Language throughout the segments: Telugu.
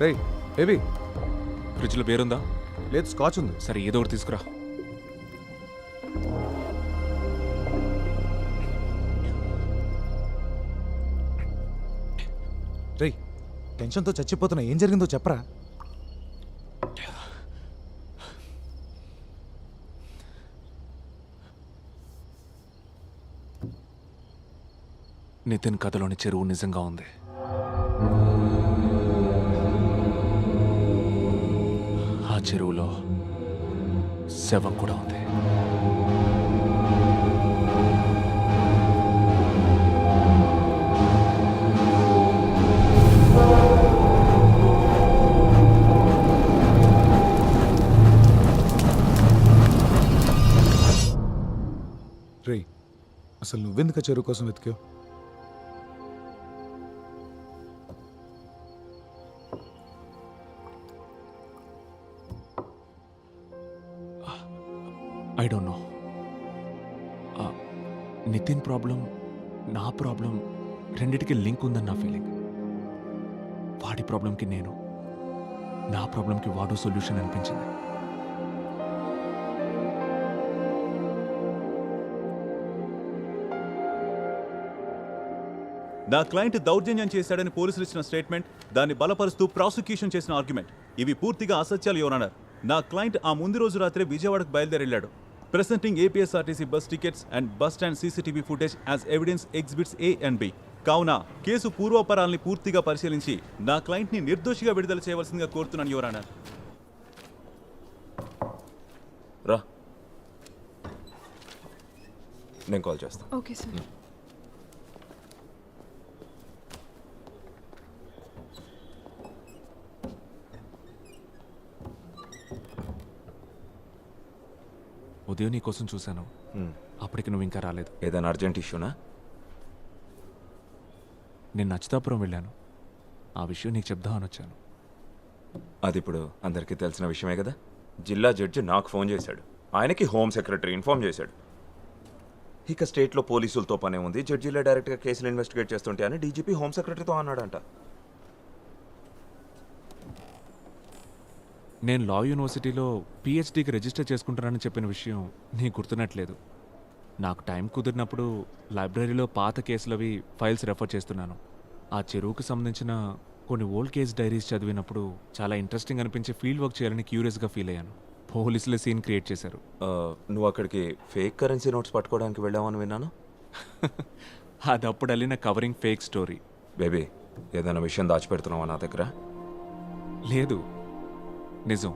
రేయ్ బేబీ, ఫ్రిడ్జ్లో బేరుందా? లేదు స్కాచ్ ఉంది. సరే ఏదో ఒకటి తీసుకురా. రేయ్ టెన్షన్తో చచ్చిపోతున్నా, ఏం జరిగిందో చెప్పరా? నితిన్ కథలోని చెరువు నిజంగా ఉంది. ఆ చెరువులో శవం కూడా ఉంది. రేయ్ అసలు నువ్వెందుకు చెరువు కోసం వెతికావు? I don't know. Nitin problem, నా ప్రాబ్లం రెండిటికి లింక్ ఉందని నా ఫీలింగ్. వాడి ప్రాబ్లంకి నేను, నా ప్రాబ్లంకి వాడు సొల్యూషన్ అనిపించింది. నా క్లయింట్ దౌర్జన్యం చేశాడని పోలీసులు ఇచ్చిన స్టేట్మెంట్, దాన్ని బలపరుస్తూ ప్రాసిక్యూషన్ చేసిన ఆర్గ్యుమెంట్ ఇవి పూర్తిగా అసత్యాలు యువర్ ఆనర్. నా క్లయింట్ ఆ ముందు రోజు రాత్రి విజయవాడకు బయలుదేరెళ్లాడు. Presenting APSRTC bus tickets and bus stand CCTV footage as evidence exhibits A and B. కావున కేసు పూర్వాపరాల్ని పూర్తిగా పరిశీలించి నా క్లయింట్ని నిర్దోషిగా విడుదల చేయవలసిందిగా కోరుతున్నాను యువర్ ఆనర్. రా, నేను కాల్ చేస్తాను. Okay sir. ఉదయం నీ కోసం చూశాను, అప్పటికి నువ్వు ఇంకా రాలేదు. ఏదైనా అర్జెంట్ ఇష్యూనా? నేను నచ్చితాపురం వెళ్ళాను, ఆ విషయం నీకు చెప్దామని వచ్చాను. అది ఇప్పుడు అందరికీ తెలిసిన విషయమే కదా. జిల్లా జడ్జి నాకు ఫోన్ చేశాడు, ఆయనకి హోమ్ సెక్రటరీ ఇన్ఫార్మ్ చేశాడు. ఇక స్టేట్లో పోలీసులతో పనే ఉంది, జడ్జిలే డైరెక్ట్గా కేసులు ఇన్వెస్టిగేట్ చేస్తుంటే అని డీజీపీ హోమ్ సెక్రటరీతో అన్నాడంట. నేను లా యూనివర్సిటీలో పిహెచ్డీకి రిజిస్టర్ చేసుకుంటానని చెప్పిన విషయం నీకు గుర్తున్నట్లేదు. నాకు టైం కుదిరినప్పుడు లైబ్రరీలో పాత కేసులవి ఫైల్స్ రెఫర్ చేస్తున్నాను. ఆ చెరువుకు సంబంధించిన కొన్ని ఓల్డ్ కేస్ డైరీస్ చదివినప్పుడు చాలా ఇంట్రెస్టింగ్ అనిపించే ఫీల్డ్ వర్క్ చేయాలని క్యూరియస్గా ఫీల్ అయ్యాను. పోలీసులే సీన్ క్రియేట్ చేశారు. నువ్వు అక్కడికి ఫేక్ కరెన్సీ నోట్స్ పట్టుకోవడానికి వెళ్ళావని విన్నాను. అది అప్పుడు వెళ్ళిన కవరింగ్ ఫేక్ స్టోరీ. బేబీ, ఏదైనా విషయం దాచిపెడుతున్నావా నా దగ్గర? లేదు, నిజం.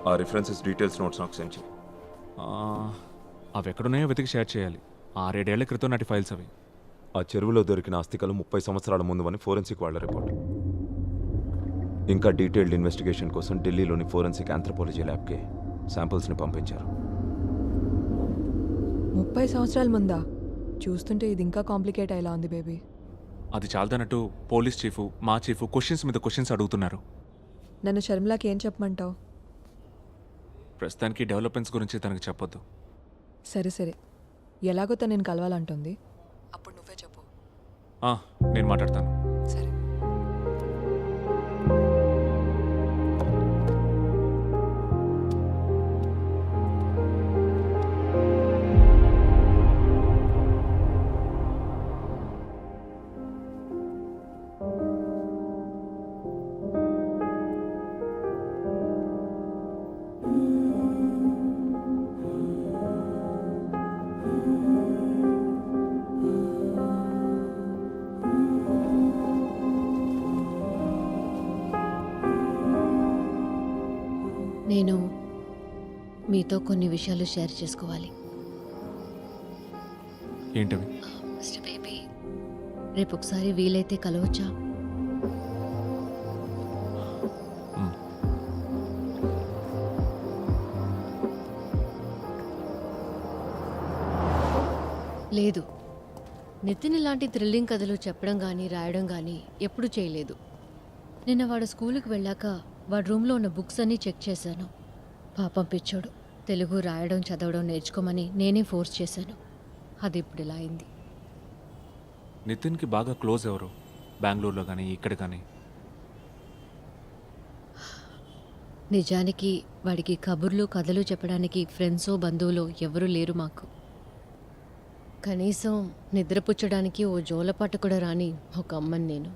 ఆ రిఫరెన్సెస్ డీటెయిల్స్ నోట్స్ నాకు సెండ్ చేయి. అవి ఎక్కడున్నాయో వెతికి షేర్ చేయాలి. 6-7 ఏళ్ల క్రితం నాటి ఫైల్స్ అవి. ఆ చెరువులో దొరికిన అస్థికలు 30 సంవత్సరాల ముందు అని ఫోరెన్సిక్ వాళ్ళ రిపోర్ట్. ఇంకా డీటెయిల్డ్ ఇన్వెస్టిగేషన్ కోసం ఢిల్లీలోని ఫోరెన్సిక్ ఆంథ్రోపాలజీ ల్యాబ్కి శాంపిల్స్ని పంపించారు. 30 సంవత్సరాల ముందా? చూస్తుంటే ఇది ఇంకా కాంప్లికేట్ అయ్యేలా ఉంది బేబీ. అది చాలదన్నట్టు పోలీస్ చీఫ్, మా చీఫ్ క్వశ్చన్స్ మీద క్వశ్చన్స్ అడుగుతున్నారు. నన్ను షర్మిలాకి ఏం చెప్పమంటావు? ప్రస్తుతానికి డెవలప్మెంట్స్ గురించి తనకు చెప్పొద్దు. సరే సరే, ఎలాగో తను నేను కలవాలంటుంది, అప్పుడు నువ్వే చెప్పు. నేను మాట్లాడతాను. సరే. నేను మీతో కొన్ని విషయాలు షేర్ చేసుకోవాలి. ఏంటవి? మిస్టర్ బేబీ, రేపు ఒకసారి వీలైతే కలవచ్చా? లేదు, నితిన్ ఇలాంటి థ్రిల్లింగ్ కథలు చెప్పడం కానీ రాయడం కానీ ఎప్పుడు చేయలేదు. నిన్న వాడు స్కూల్కి వెళ్ళాక వాడి రూమ్లో ఉన్న బుక్స్ అన్నీ చెక్ చేశాను. పాపం పిచ్చోడు, తెలుగు రాయడం చదవడం నేర్చుకోమని నేనే ఫోర్స్ చేశాను. అది ఇప్పుడు ఇలా అయింది. నితిన్కి బాగా క్లోజ్ ఎవరు బెంగళూరులో కానీ ఇక్కడ కానీ? నిజానికి వాడికి కబుర్లు కథలు చెప్పడానికి ఫ్రెండ్సో బంధువులో ఎవరూ లేరు మాకు. కనీసం నిద్రపుచ్చడానికి ఓ జోలపాట కూడా రాని ఒక అమ్మని నేను.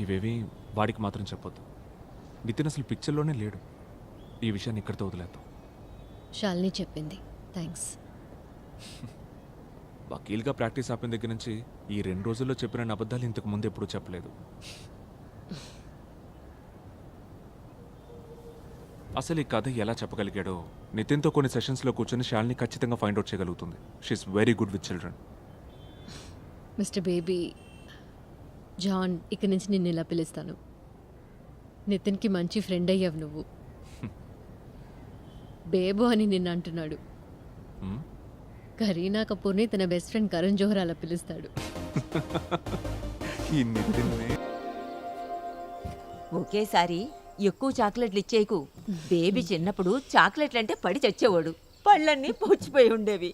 ఇవేవి వాడికి మాత్రం చెప్పొద్దు. నితిన్ అసలు పిక్చర్లోనే లేడు. ఈ విషయాన్ని ఇక్కడితో వదిలేద్దాం. శాలిని చెప్పింది. థ్యాంక్స్. వకీల్గా ప్రాక్టీస్ ఆపిన దగ్గర నుంచి ఈ 2 రోజుల్లో చెప్పిన అబద్ధాలు ఇంతకు ముందు ఎప్పుడూ చెప్పలేదు. అసలు ఈ కథ ఎలా చెప్పగలిగాడో నితిన్తో కొన్ని సెషన్స్లో కూర్చొని శాలిని ఖచ్చితంగా ఫైండ్ అవుట్ చేయగలుగుతుంది. She is very good with children. Mister baby, John ఇక్కడి నుంచి నిన్ను ఇలా పిలుస్తాను. నితిన్కి మంచి ఫ్రెండ్ అయ్యావు నువ్వు. బేబో అని నిన్ను అంటున్నాడు. కరీనా కపూర్ని తన బెస్ట్ ఫ్రెండ్ కరణ్ జోహర్ అలా పిలుస్తాడు. ఈ నితిన్నే ఒకేసారి ఎక్కువ చాక్లెట్లు ఇచ్చేయకు. బేబీ చిన్నప్పుడు చాక్లెట్లు అంటే పడి చచ్చేవాడు. పళ్ళన్నీ పొచ్చిపోయి ఉండేవి.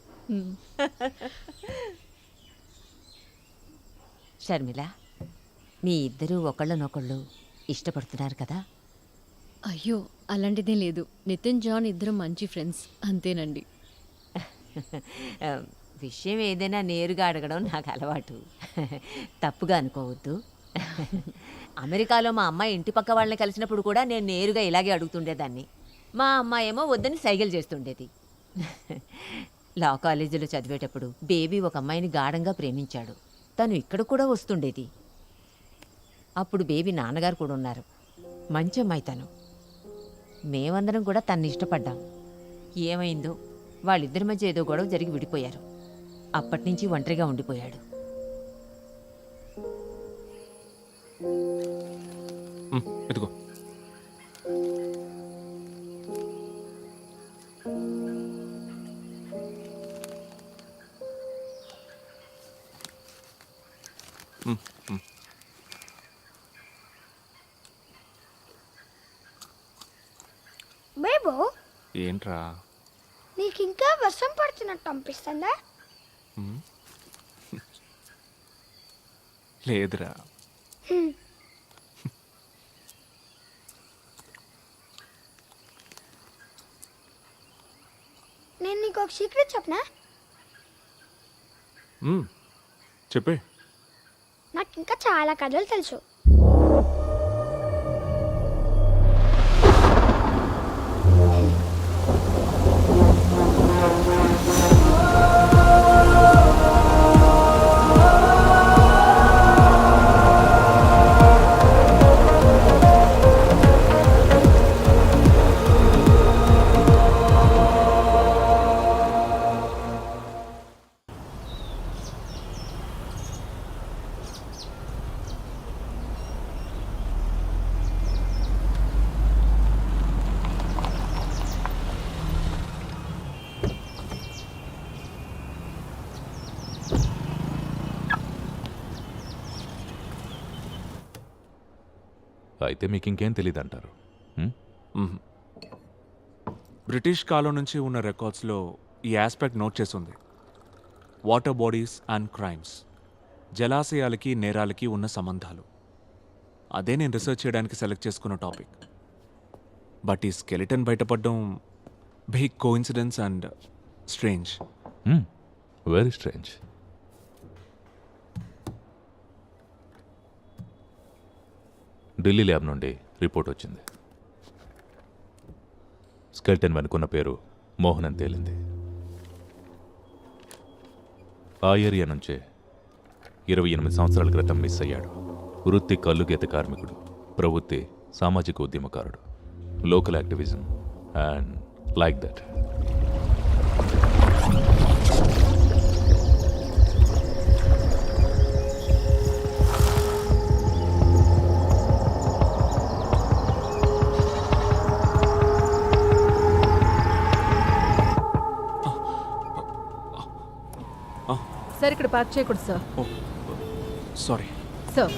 షర్మిల, మీ ఇద్దరూ ఒకళ్ళనొకళ్ళు ఇష్టపడుతున్నారు కదా? అయ్యో అలాంటిదే లేదు. నితిన్ జాన్ ఇద్దరు మంచి ఫ్రెండ్స్ అంతేనండి. విషయం ఏదైనా నేరుగా అడగడం నాకు అలవాటు. తప్పుగా అనుకోవద్దు. అమెరికాలో మా అమ్మాయి ఇంటి పక్క వాళ్ళని కలిసినప్పుడు కూడా నేను నేరుగా ఇలాగే అడుగుతుండేదాన్ని. మా అమ్మాయి ఏమో వద్దని సైగలు చేస్తుండేది. లా కాలేజీలో చదివేటప్పుడు బేబీ ఒక అమ్మాయిని గాఢంగా ప్రేమించాడు. తను ఇక్కడ కూడా వస్తుండేది. అప్పుడు బేబీ నాన్నగారు కూడా ఉన్నారు. మంచి అమ్మాయి తను. మేమందరం కూడా తన్ని ఇష్టపడ్డాం. ఏమైందో వాళ్ళిద్దరి మధ్య ఏదో గొడవ జరిగి విడిపోయారు. అప్పటినుంచి ఒంటరిగా ఉండిపోయాడు. ఇదిగో బేబో, ఏంట్రా? నీకు ఇంకా వర్షం పడుతున్నట్టు అనిపిస్తుందా? లేదురా. నేను నీకు ఒక సీక్రెట్ చెప్పనా? చెప్పే. నాకు ఇంకా చాలా కథలు తెలుసు. అయితే మీకు ఇంకేం తెలియదు అంటారు? బ్రిటిష్ కాలం నుంచి ఉన్న రికార్డ్స్లో ఈ ఆస్పెక్ట్ నోట్ చేసి ఉంది. వాటర్ బాడీస్ అండ్ క్రైమ్స్, జలాశయాలకి నేరాలకి ఉన్న సంబంధాలు. అదే నేను రీసెర్చ్ చేయడానికి సెలెక్ట్ చేసుకున్న టాపిక్. బట్ ఈ స్కెలిటన్ బయటపడడం big coincidence and strange. Very strange. Delhi lab నుండి రిపోర్ట్ వచ్చింది. స్కెల్టన్ వెనుకున్న పేరు మోహన్ అని తేలింది. ఆ ఏరియా నుంచే 28 సంవత్సరాల క్రితం మిస్ అయ్యాడు. వృత్తి కల్లుగీత కార్మికుడు, ప్రవృత్తి సామాజిక ఉద్యమకారుడు. Local activism and like that. Sir ఇక్కడ పార్క్ చేయకూడదు సార్. Sorry sir